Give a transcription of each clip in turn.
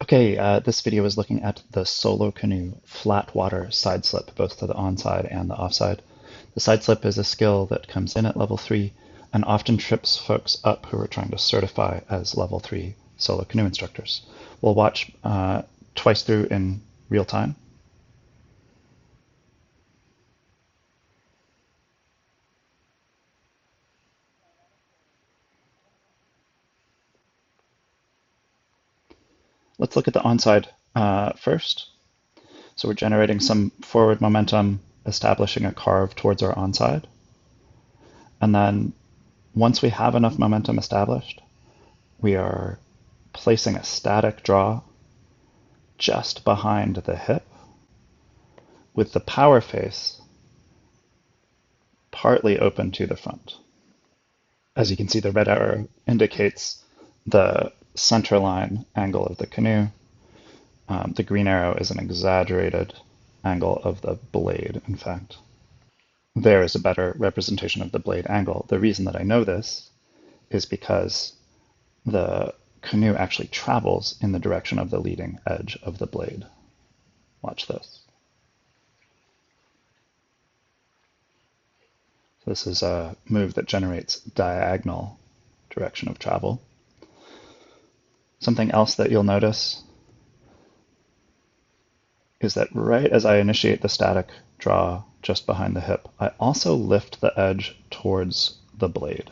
Okay, this video is looking at the solo canoe flat water side slip, both to the onside and the offside. The side slip is a skill that comes in at level 3 and often trips folks up who are trying to certify as level 3 solo canoe instructors. We'll watch twice through in real time. Let's look at the onside first. So we're generating some forward momentum, establishing a carve towards our onside. And then once we have enough momentum established, we are placing a static draw just behind the hip with the power face partly open to the front. As you can see, the red arrow indicates the center line angle of the canoe. The green arrow is an exaggerated angle of the blade, in fact. There is a better representation of the blade angle. The reason that I know this is because the canoe actually travels in the direction of the leading edge of the blade. Watch this. This is a move that generates diagonal direction of travel. Something else that you'll notice is that right as I initiate the static draw just behind the hip, I also lift the edge towards the blade.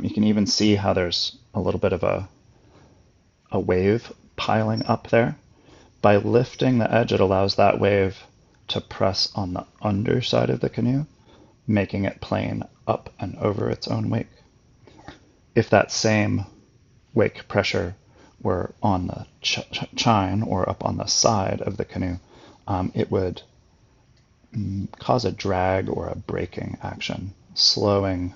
You can even see how there's a little bit of a wave piling up there. By lifting the edge, it allows that wave to press on the underside of the canoe, making it plane up and over its own wake. If that same wake pressure were on the chine or up on the side of the canoe, it would cause a drag or a braking action, slowing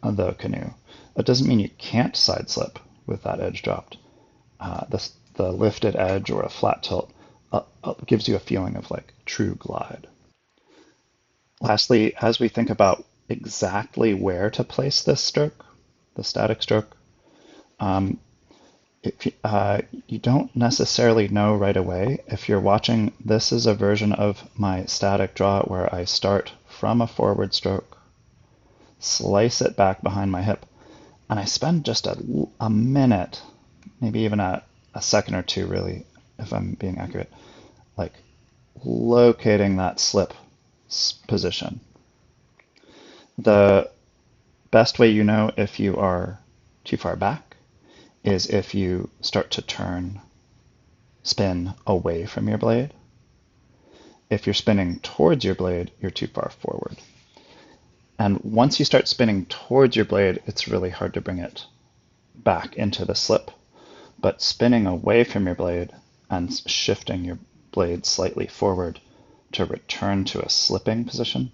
the canoe. That doesn't mean you can't side slip with that edge dropped. The lifted edge or a flat tilt gives you a feeling of like true glide. Lastly, as we think about exactly where to place this stroke, the static stroke, you don't necessarily know right away. If you're watching, this is a version of my static draw where I start from a forward stroke, slice it back behind my hip, and I spend just a minute, maybe even a second or two really, if I'm being accurate, like locating that slip position. The best way you know if you are too far back is if you start to spin away from your blade. If you're spinning towards your blade, you're too far forward. And once you start spinning towards your blade, it's really hard to bring it back into the slip. But spinning away from your blade and shifting your blade slightly forward to return to a slipping position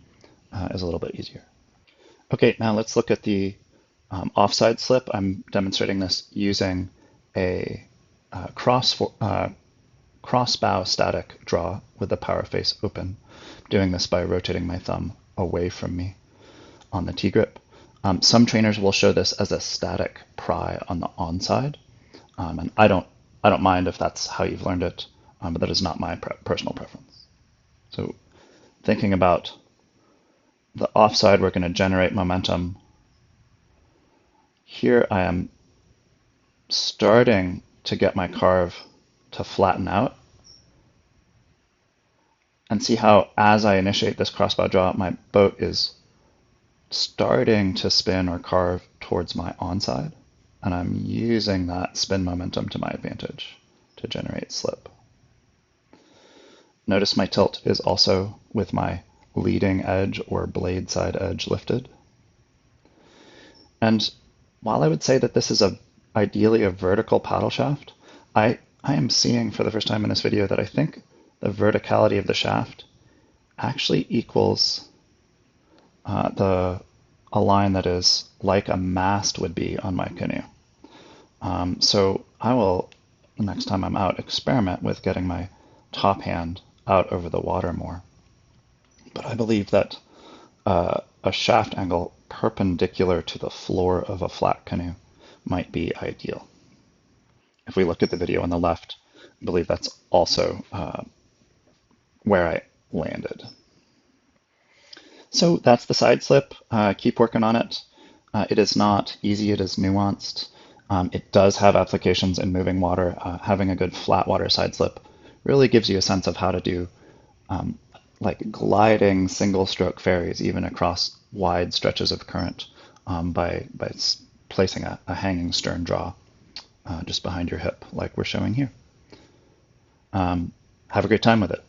is a little bit easier. Okay, now let's look at the offside slip. I'm demonstrating this using a cross bow static draw with the power face open. I'm doing this by rotating my thumb away from me on the T-grip. Some trainers will show this as a static pry on the onside, and I don't mind if that's how you've learned it, but that is not my personal preference. So thinking about the offside, we're going to generate momentum. Here I am starting to get my carve to flatten out. And see how as I initiate this crossbow draw, my boat is starting to spin or carve towards my onside. And I'm using that spin momentum to my advantage to generate slip. Notice my tilt is also with my leading edge or blade side edge lifted. And while I would say that this is ideally a vertical paddle shaft, I am seeing for the first time in this video that I think the verticality of the shaft actually equals a line that is like a mast would be on my canoe. So I will, the next time I'm out, experiment with getting my top hand out over the water more. But I believe that a shaft angle perpendicular to the floor of a flat canoe might be ideal. if we look at the video on the left, I believe that's also where I landed. So that's the side slip. Keep working on it. It is not easy, it is nuanced. It does have applications in moving water. Having a good flat water side slip really gives you a sense of how to do like gliding single stroke ferries even across wide stretches of current by placing a hanging stern draw just behind your hip like we're showing here. Have a great time with it.